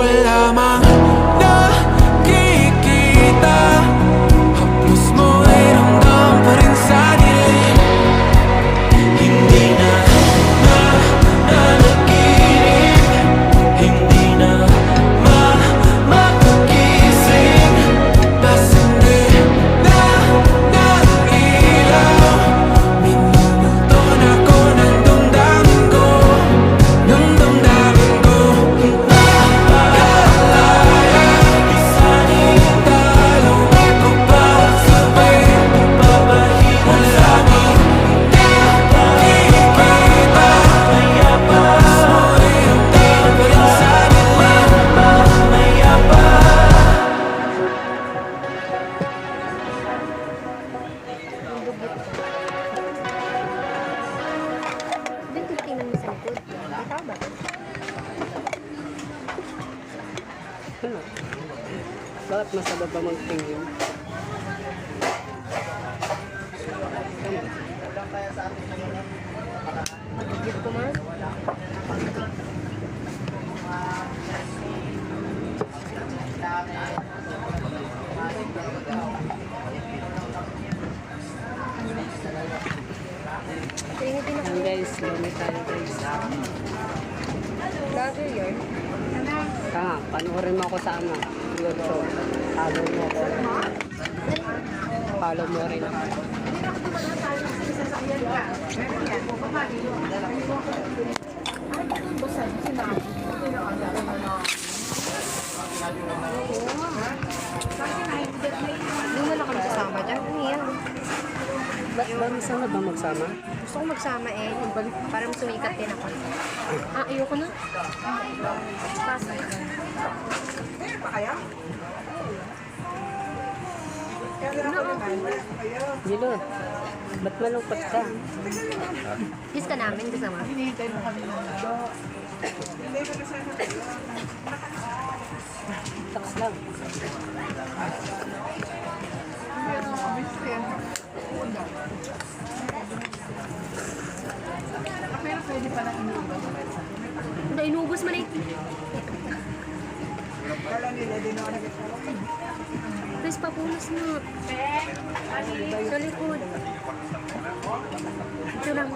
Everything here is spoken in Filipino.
wala mang nakikita. Haplos mo ay ramdam pa rin sa dilim. Hindi na nanaginip, hindi na makagising. Mas hindi na nailaw. Minumulton ako ng damdamin ko, ng damdamin ko. Nakalaya, isanin ang talong ako pa sabay papahinga langit. Nakikita, mayabas mo ay ramdam pa rin sa dilim. Mayabas. Doon titingnan mo sa likod. Ikaw ba? Ano? Bakit nasa baba magtingin? Git ko man. Tingin din ako. Yan guys, lumit tayo guys. Vlogger yun. Tama, panoorin mo ako sa ano, YouTube. Follow mo ako. Follow mo rin ako. Hindi mo na kami kasama dyan. Ano yan? Sama ba magsama? Gusto ko magsama eh. Para sumikat din ako. Ah, ayoko na. Pasa. Jilo, ba't malungkot ka? Kiss ka namin kasama. Taks lang. Hindi, inubos mo na eh. Please, papunas na. Sa likod. Ito lang.